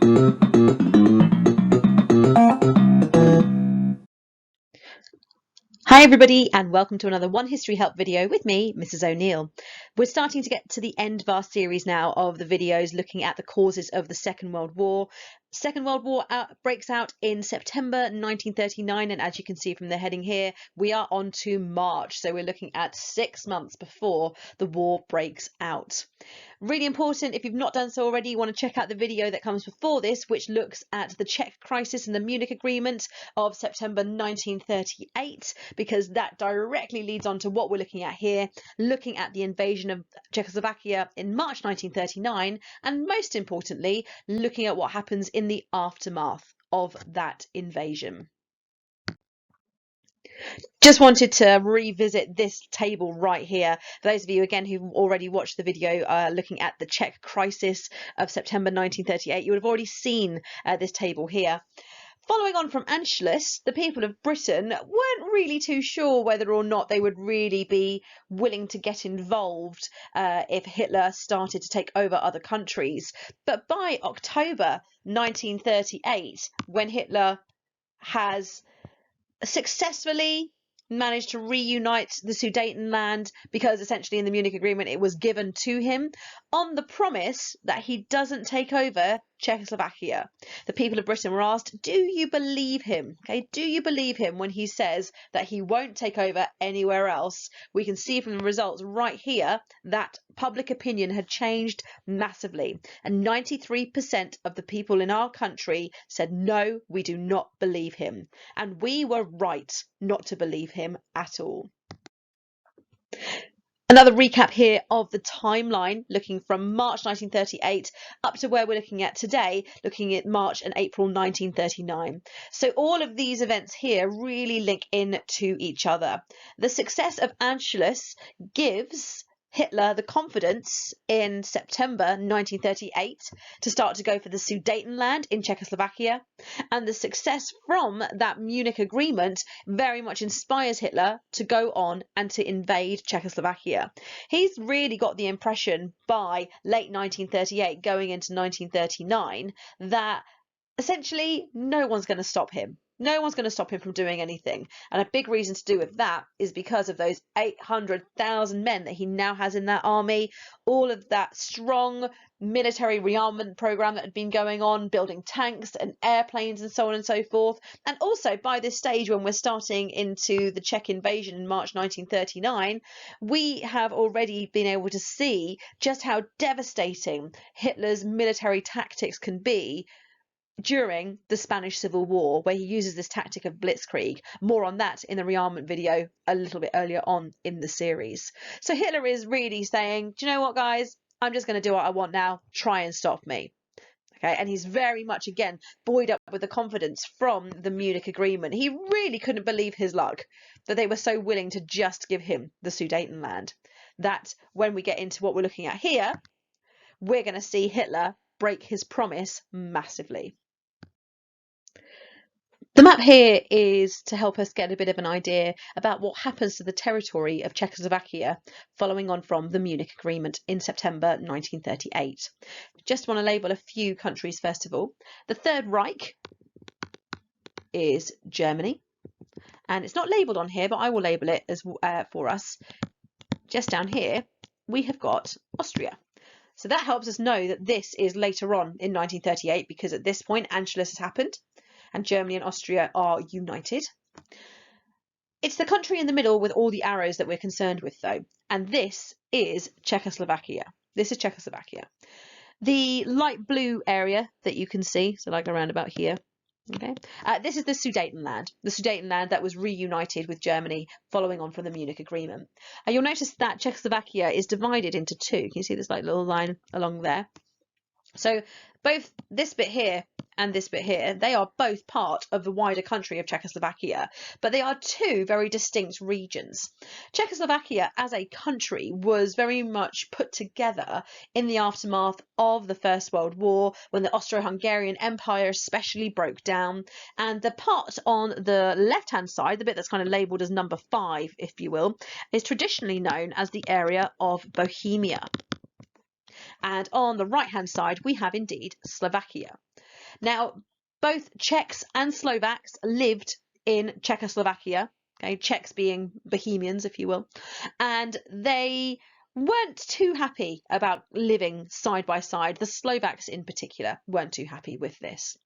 Hi everybody, and welcome to another One History Help video with me, Mrs. O'Neill. We're starting to get to the end of our series now of the videos looking at the causes of the Second World War. Second World War breaks out in September 1939, and as you can see from the heading here, we are on to March, so we're looking at 6 months before the war breaks out. Really important, if you've not done so already, you want to check out the video that comes before this, which looks at the Czech crisis and the Munich Agreement of September 1938, because that directly leads on to what we're looking at here, looking at the invasion of Czechoslovakia in March 1939, and most importantly, looking at what happens in the aftermath of that invasion. Just wanted to revisit this table right here. For those of you, again, who've already watched the video looking at the Czech crisis of September 1938, you would have already seen this table here. Following on from Anschluss, the people of Britain weren't really too sure whether or not they would really be willing to get involved if Hitler started to take over other countries. But by October 1938, when Hitler has successfully managed to reunite the Sudetenland, because essentially in the Munich Agreement it was given to him on the promise that he doesn't take over Czechoslovakia. The people of Britain were asked, do you believe him? Okay, do you believe him when he says that he won't take over anywhere else? We can see from the results right here that public opinion had changed massively, and 93% of the people in our country said no, we do not believe him, and we were right not to believe him at all. Another recap here of the timeline, looking from March 1938 up to where we're looking at today, looking at March and April 1939. So all of these events here really link in to each other. The success of Anschluss gives Hitler the confidence in September 1938 to start to go for the Sudetenland in Czechoslovakia, and the success from that Munich Agreement very much inspires Hitler to go on and to invade Czechoslovakia. He's really got the impression by late 1938 going into 1939 that essentially no one's going to stop him. No one's going to stop him from doing anything. And a big reason to do with that is because of those 800,000 men that he now has in that army, all of that strong military rearmament program that had been going on, building tanks and airplanes and so on and so forth. And also by this stage, when we're starting into the Czech invasion in March 1939, we have already been able to see just how devastating Hitler's military tactics can be during the Spanish Civil War, where he uses this tactic of blitzkrieg. More on that in the rearmament video a little bit earlier on in the series. So Hitler is really saying, do you know what, guys? I'm just going to do what I want now. Try and stop me. Okay, and he's very much, again, buoyed up with the confidence from the Munich Agreement. He really couldn't believe his luck that they were so willing to just give him the Sudetenland. That when we get into what we're looking at here, we're going to see Hitler break his promise massively. The map here is to help us get a bit of an idea about what happens to the territory of Czechoslovakia following on from the Munich Agreement in September 1938. Just want to label a few countries first of all. The Third Reich is Germany, and it's not labelled on here, but I will label it as for us. Just down here we have got Austria. So that helps us know that this is later on in 1938, because at this point Anschluss has happened and Germany and Austria are united. It's the country in the middle with all the arrows that we're concerned with, though, and this is Czechoslovakia. This is Czechoslovakia. The light blue area that you can see, so like around about here, okay, this is the Sudetenland that was reunited with Germany following on from the Munich Agreement. You'll notice that Czechoslovakia is divided into two. Can you see this like little line along there? So both this bit here and this bit here, they are both part of the wider country of Czechoslovakia, but they are two very distinct regions. Czechoslovakia as a country was very much put together in the aftermath of the First World War, when the Austro-Hungarian Empire especially broke down, and the part on the left-hand side, the bit that's kind of labelled as number 5, if you will, is traditionally known as the area of Bohemia. And on the right hand side we have indeed Slovakia. Now, both Czechs and Slovaks lived in Czechoslovakia, okay, Czechs being Bohemians, if you will, and they weren't too happy about living side by side. The Slovaks in particular weren't too happy with this.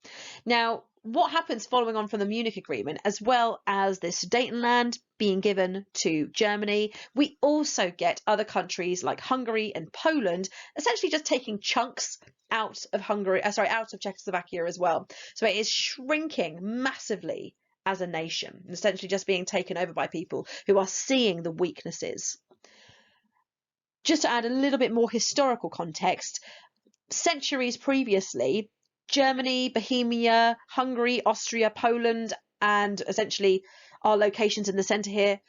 Now, what happens following on from the Munich Agreement, as well as the Sudetenland being given to Germany, we also get other countries like Hungary and Poland essentially just taking chunks out of out of Czechoslovakia as well. So it is shrinking massively as a nation, essentially just being taken over by people who are seeing the weaknesses. Just to add a little bit more historical context, centuries previously, Germany, Bohemia, Hungary, Austria, Poland, and essentially our locations in the centre here,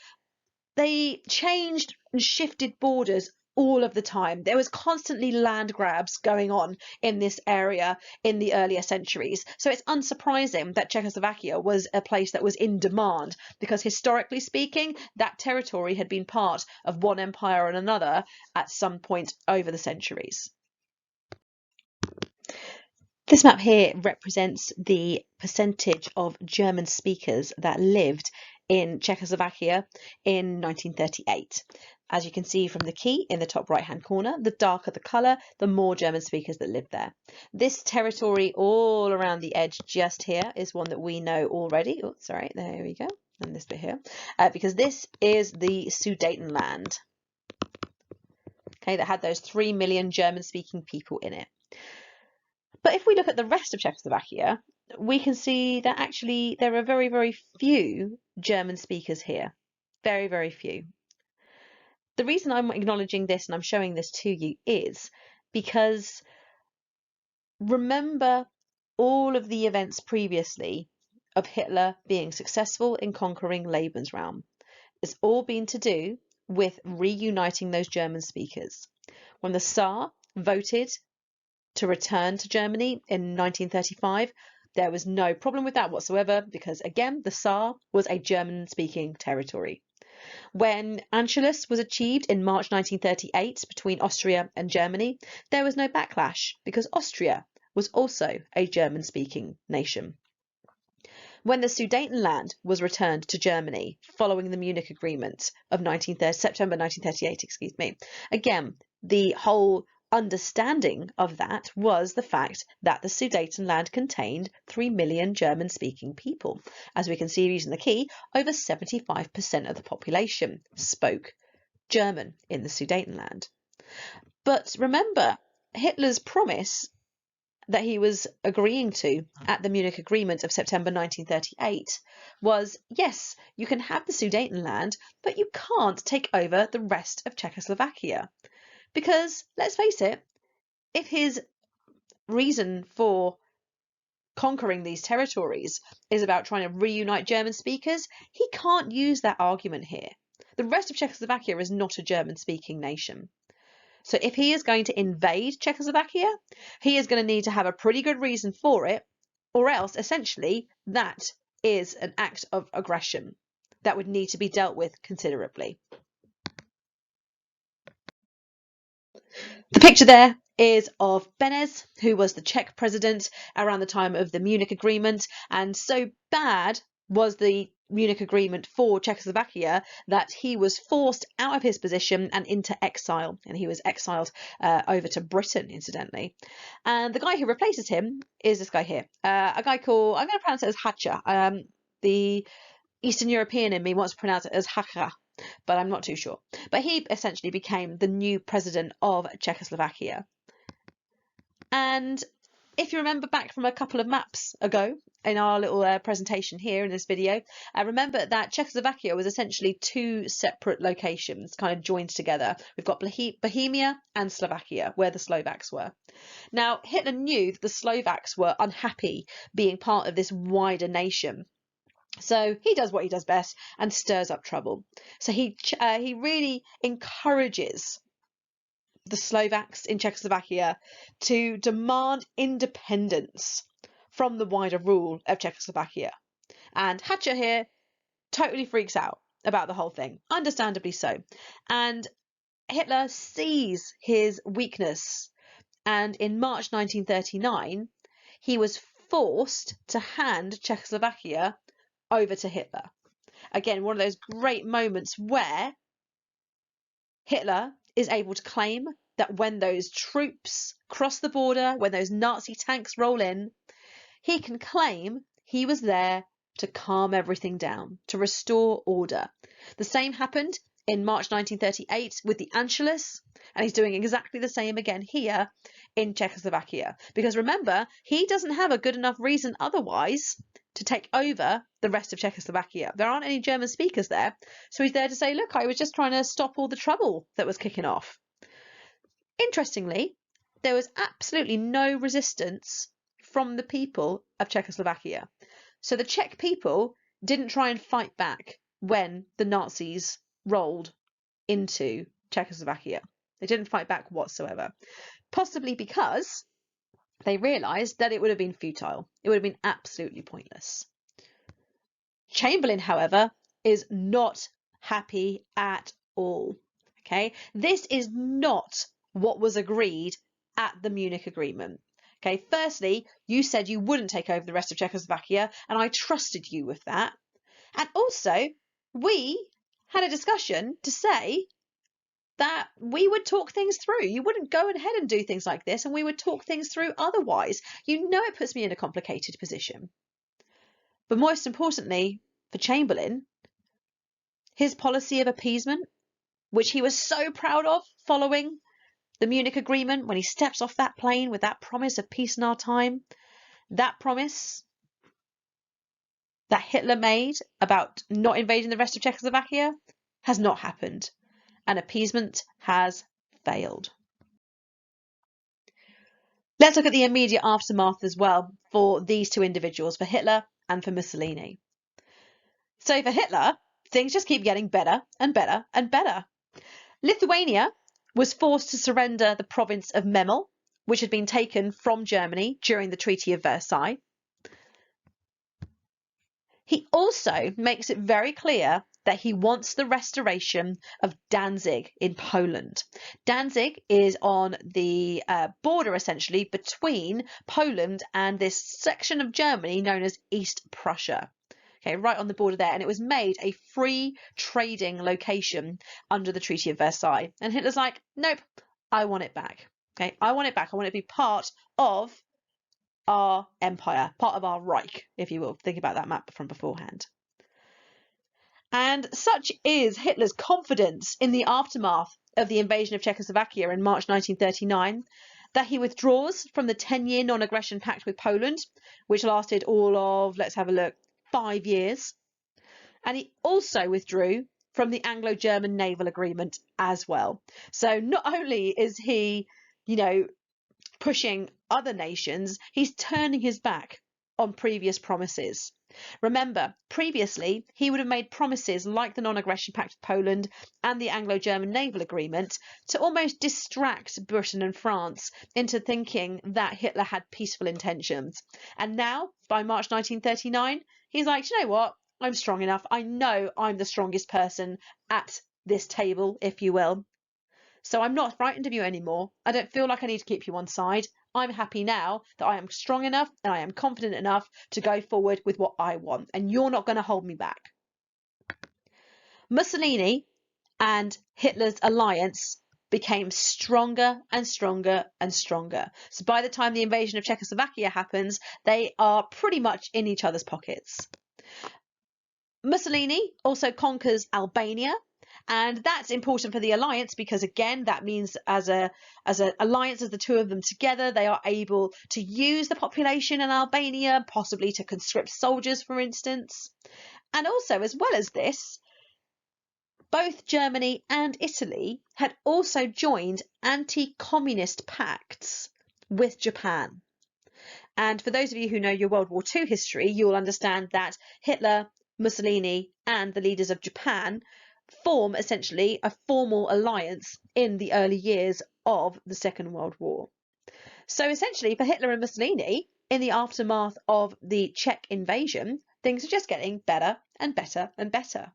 they changed and shifted borders all of the time. There was constantly land grabs going on in this area in the earlier centuries. So it's unsurprising that Czechoslovakia was a place that was in demand, because historically speaking, that territory had been part of one empire and another at some point over the centuries. This map here represents the percentage of German speakers that lived in Czechoslovakia in 1938. As you can see from the key in the top right hand corner, the darker the colour, the more German speakers that lived there. This territory all around the edge just here is one that we know already. Oh, sorry, there we go. And this bit here, because this is the Sudetenland. Okay, that had those 3 million German speaking people in it. But if we look at the rest of Czechoslovakia, we can see that actually there are very, very few German speakers here. Very, very few. The reason I'm acknowledging this and I'm showing this to you is because remember all of the events previously of Hitler being successful in conquering Lebensraum. It's all been to do with reuniting those German speakers. When the Tsar voted to return to Germany in 1935, there was no problem with that whatsoever, because again, the Saar was a German-speaking territory. When Anschluss was achieved in March 1938 between Austria and Germany, there was no backlash, because Austria was also a German-speaking nation. When the Sudetenland was returned to Germany following the Munich Agreement of September 1938, again, the whole understanding of that was the fact that the Sudetenland contained 3 million German-speaking people. As we can see using the key, over 75% of the population spoke German in the Sudetenland. But remember, Hitler's promise that he was agreeing to at the Munich Agreement of September 1938 was, yes, you can have the Sudetenland, but you can't take over the rest of Czechoslovakia. Because, let's face it, if his reason for conquering these territories is about trying to reunite German speakers, he can't use that argument here. The rest of Czechoslovakia is not a German-speaking nation. So if he is going to invade Czechoslovakia, he is going to need to have a pretty good reason for it, or else, essentially, that is an act of aggression that would need to be dealt with considerably. The picture there is of Beneš, who was the Czech president around the time of the Munich Agreement, and so bad was the Munich Agreement for Czechoslovakia that he was forced out of his position and into exile, and he was exiled over to Britain, incidentally. And the guy who replaces him is this guy here, a guy called, I'm going to pronounce it as Hacha. The Eastern European in me wants to pronounce it as Hacha, but I'm not too sure. But he essentially became the new president of Czechoslovakia. And if you remember back from a couple of maps ago in our little presentation here in this video, remember that Czechoslovakia was essentially two separate locations kind of joined together. We've got Bohemia and Slovakia, where the Slovaks were. Now, Hitler knew that the Slovaks were unhappy being part of this wider nation. So he does what he does best and stirs up trouble. So he really encourages the Slovaks in Czechoslovakia to demand independence from the wider rule of Czechoslovakia. And Hacha here totally freaks out about the whole thing, understandably so. And Hitler sees his weakness, and in March 1939, he was forced to hand Czechoslovakia over to Hitler. Again, one of those great moments where Hitler is able to claim that when those troops cross the border, when those Nazi tanks roll in, he can claim he was there to calm everything down, to restore order. The same happened in March 1938 with the Anschluss, and he's doing exactly the same again here in Czechoslovakia. Because remember, he doesn't have a good enough reason otherwise to take over the rest of Czechoslovakia. There aren't any German speakers there, so he's there to say, look, I was just trying to stop all the trouble that was kicking off. Interestingly, there was absolutely no resistance from the people of Czechoslovakia. So the Czech people didn't try and fight back when the Nazis rolled into Czechoslovakia. They didn't fight back whatsoever, possibly because they realised that it would have been futile. It would have been absolutely pointless. Chamberlain, however, is not happy at all. Okay, this is not what was agreed at the Munich Agreement. Okay, firstly, you said you wouldn't take over the rest of Czechoslovakia, and I trusted you with that. And also, we had a discussion to say that we would talk things through. You wouldn't go ahead and do things like this, and we would talk things through otherwise. You know, it puts me in a complicated position. But most importantly, for Chamberlain, his policy of appeasement, which he was so proud of following the Munich Agreement when he steps off that plane with that promise of peace in our time, that promise that Hitler made about not invading the rest of Czechoslovakia has not happened, and appeasement has failed. Let's look at the immediate aftermath as well for these two individuals, for Hitler and for Mussolini. So for Hitler, things just keep getting better and better and better. Lithuania was forced to surrender the province of Memel, which had been taken from Germany during the Treaty of Versailles. He also makes it very clear that he wants the restoration of Danzig in Poland. Danzig is on the border, essentially, between Poland and this section of Germany known as East Prussia. Okay, right on the border there. And it was made a free trading location under the Treaty of Versailles. And Hitler's like, nope, I want it back. Okay, I want it back. I want it to be part of our empire, part of our Reich, if you will. Think about that map from beforehand. And such is Hitler's confidence in the aftermath of the invasion of Czechoslovakia in March 1939 that he withdraws from the 10-year non-aggression pact with Poland, which lasted all of, let's have a look, 5 years. And he also withdrew from the Anglo-German naval agreement as well. So not only is he, pushing other nations, he's turning his back on previous promises. Remember, previously, he would have made promises like the non-aggression pact with Poland and the Anglo-German naval agreement to almost distract Britain and France into thinking that Hitler had peaceful intentions. And now, by March 1939, he's like, you know what? I'm strong enough. I know I'm the strongest person at this table, if you will. So I'm not frightened of you anymore. I don't feel like I need to keep you on side. I'm happy now that I am strong enough and I am confident enough to go forward with what I want, and you're not going to hold me back. Mussolini and Hitler's alliance became stronger and stronger and stronger. So by the time the invasion of Czechoslovakia happens, they are pretty much in each other's pockets. Mussolini also conquers Albania. And that's important for the alliance because, again, that means as an alliance of the two of them together, they are able to use the population in Albania, possibly to conscript soldiers, for instance. And also, as well as this, both Germany and Italy had also joined anti-communist pacts with Japan. And for those of you who know your World War II history, you will understand that Hitler, Mussolini, and the leaders of Japan form essentially a formal alliance in the early years of the Second World War. So essentially for Hitler and Mussolini, in the aftermath of the Czech invasion, things are just getting better and better and better.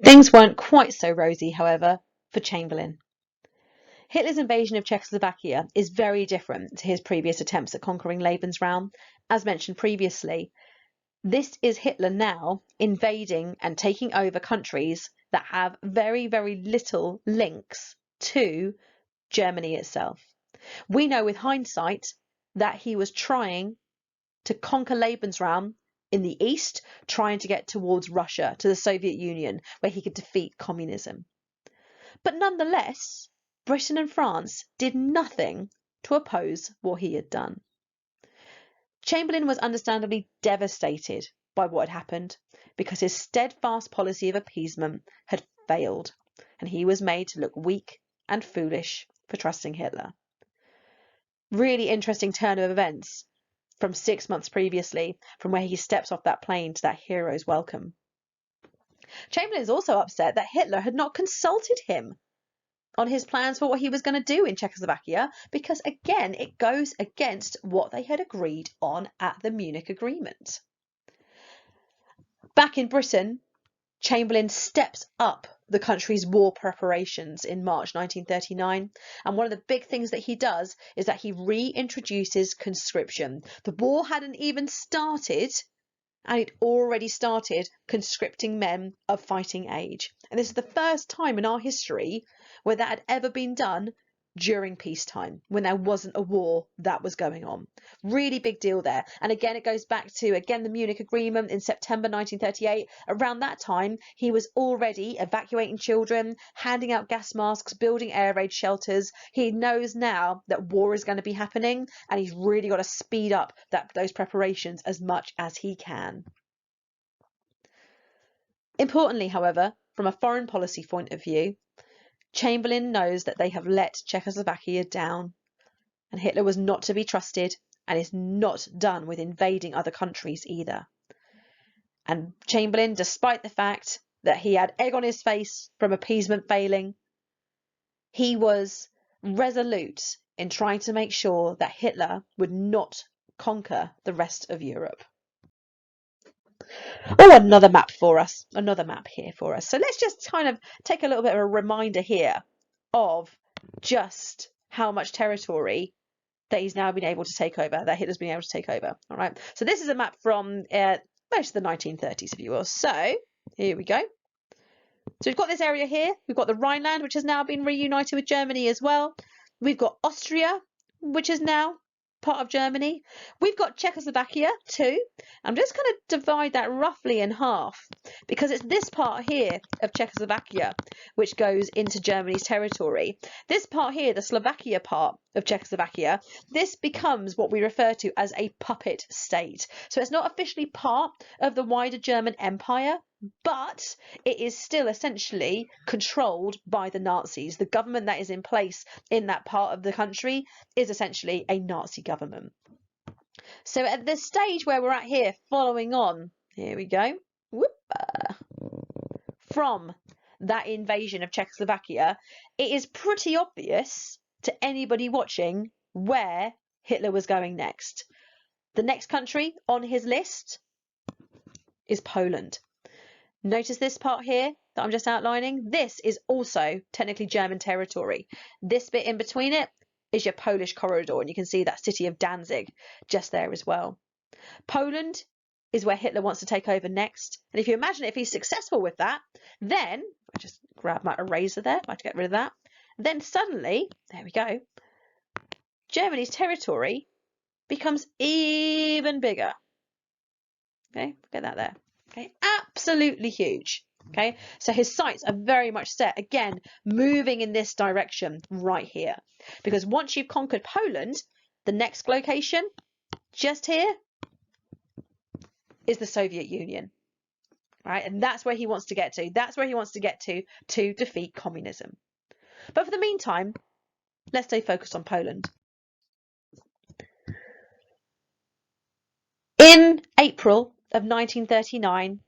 Things weren't quite so rosy, however, for Chamberlain. Hitler's invasion of Czechoslovakia is very different to his previous attempts at conquering Lebensraum. As mentioned previously, this is Hitler now invading and taking over countries that have very, very little links to Germany itself. We know with hindsight that he was trying to conquer Lebensraum in the east, trying to get towards Russia, to the Soviet Union, where he could defeat communism. But nonetheless, Britain and France did nothing to oppose what he had done. Chamberlain was understandably devastated by what had happened because his steadfast policy of appeasement had failed, and he was made to look weak and foolish for trusting Hitler. Really interesting turn of events from 6 months previously, from where he steps off that plane to that hero's welcome. Chamberlain is also upset that Hitler had not consulted him on his plans for what he was going to do in Czechoslovakia, because again, it goes against what they had agreed on at the Munich Agreement. Back in Britain, Chamberlain steps up the country's war preparations in March 1939, and one of the big things that he does is that he reintroduces conscription. The war hadn't even started, and it already started conscripting men of fighting age. And this is the first time in our history where that had ever been done during peacetime, when there wasn't a war that was going on. Really big deal there. And again, it goes back to, the Munich Agreement in September 1938. Around that time, he was already evacuating children, handing out gas masks, building air raid shelters. He knows now that war is going to be happening, and he's really got to speed up those preparations as much as he can. Importantly, however, from a foreign policy point of view, Chamberlain knows that they have let Czechoslovakia down, and Hitler was not to be trusted and is not done with invading other countries either. And Chamberlain, despite the fact that he had egg on his face from appeasement failing, he was resolute in trying to make sure that Hitler would not conquer the rest of Europe. Oh, another map here for us. So let's just kind of take a little bit of a reminder here of just how much territory that he's now been able to take over, that Hitler's been able to take over. All right. So this is a map from most of the 1930s, if you will. So here we go. So we've got this area here. We've got the Rhineland, which has now been reunited with Germany as well. We've got Austria, which is now part of Germany. We've got Czechoslovakia too. I'm just going to divide that roughly in half, because it's this part here of Czechoslovakia which goes into Germany's territory. This part here, the Slovakia part of Czechoslovakia, this becomes what we refer to as a puppet state. So it's not officially part of the wider German Empire, but it is still essentially controlled by the Nazis. The government that is in place in that part of the country is essentially a Nazi government. So at the stage where we're at here, following on, here we go, from that invasion of Czechoslovakia, it is pretty obvious to anybody watching where Hitler was going next. The next country on his list is Poland. Notice this part here that I'm just outlining. This is also technically German territory. This bit in between it is your Polish corridor, and you can see that city of Danzig just there as well. Poland is where Hitler wants to take over next. And if you imagine if he's successful with that, then, I just grab my eraser there, I have to get rid of that. Then suddenly, there we go, Germany's territory becomes even bigger. Okay, get that there. Okay, absolutely huge. Okay, so his sights are very much set, again, moving in this direction right here. Because once you've conquered Poland, the next location, just here, is the Soviet Union. Right, and that's where he wants to get to. That's where he wants to get to defeat communism. But for the meantime, let's stay focused on Poland. In April of 1939,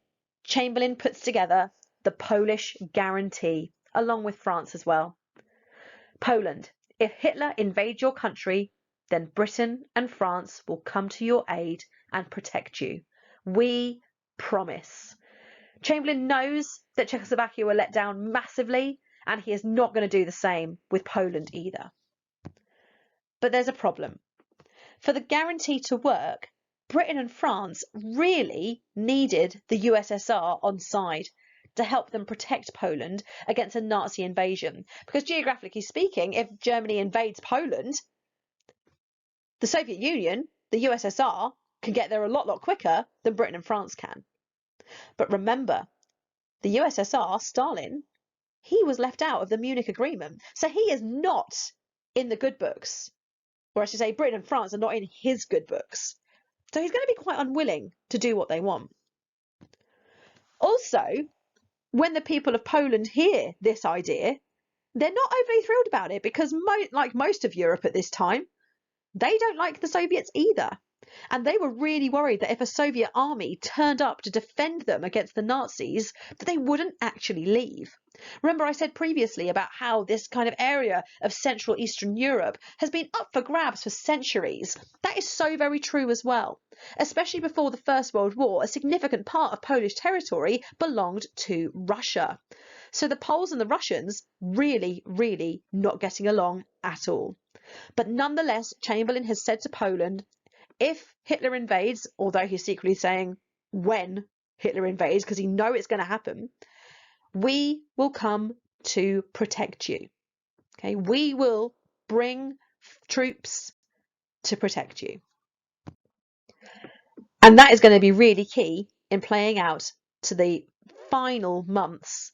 Chamberlain puts together the Polish Guarantee, along with France as well. Poland, if Hitler invades your country, then Britain and France will come to your aid and protect you. We promise. Chamberlain knows that Czechoslovakia were let down massively, and he is not going to do the same with Poland either. But there's a problem. For the guarantee to work, Britain and France really needed the USSR on side to help them protect Poland against a Nazi invasion. Because geographically speaking, if Germany invades Poland, the Soviet Union, the USSR, can get there a lot quicker than Britain and France can. But remember, the USSR, Stalin, he was left out of the Munich Agreement. So he is not in the good books. Or I should say Britain and France are not in his good books. So he's going to be quite unwilling to do what they want. Also, when the people of Poland hear this idea, they're not overly thrilled about it because like most of Europe at this time, they don't like the Soviets either. And they were really worried that if a Soviet army turned up to defend them against the Nazis, that they wouldn't actually leave. Remember I said previously about how this kind of area of Central Eastern Europe has been up for grabs for centuries. That is so very true as well. Especially before the First World War, a significant part of Polish territory belonged to Russia. So the Poles and the Russians really not getting along at all. But nonetheless, Chamberlain has said to Poland, if Hitler invades, although he's secretly saying when Hitler invades because he knows it's going to happen, we will come to protect you. Okay, we will bring troops to protect you. And that is going to be really key in playing out to the final months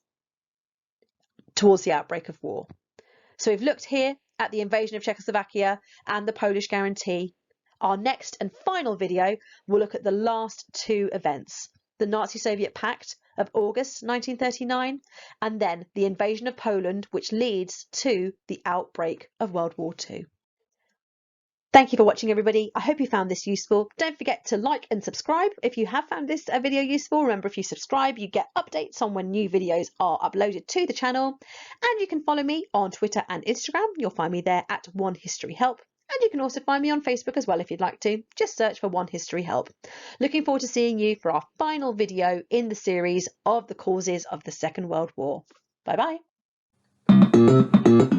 towards the outbreak of war. So we've looked here at the invasion of Czechoslovakia and the Polish guarantee. Our next and final video will look at the last two events, the Nazi-Soviet Pact of August 1939 and then the invasion of Poland, which leads to the outbreak of World War II. Thank you for watching, everybody. I hope you found this useful. Don't forget to like and subscribe if you have found this video useful. Remember, if you subscribe, you get updates on when new videos are uploaded to the channel. And you can follow me on Twitter and Instagram. You'll find me there at One History Help. And you can also find me on Facebook as well if you'd like to. Just search for One History Help. Looking forward to seeing you for our final video in the series of the causes of the Second World War. Bye bye.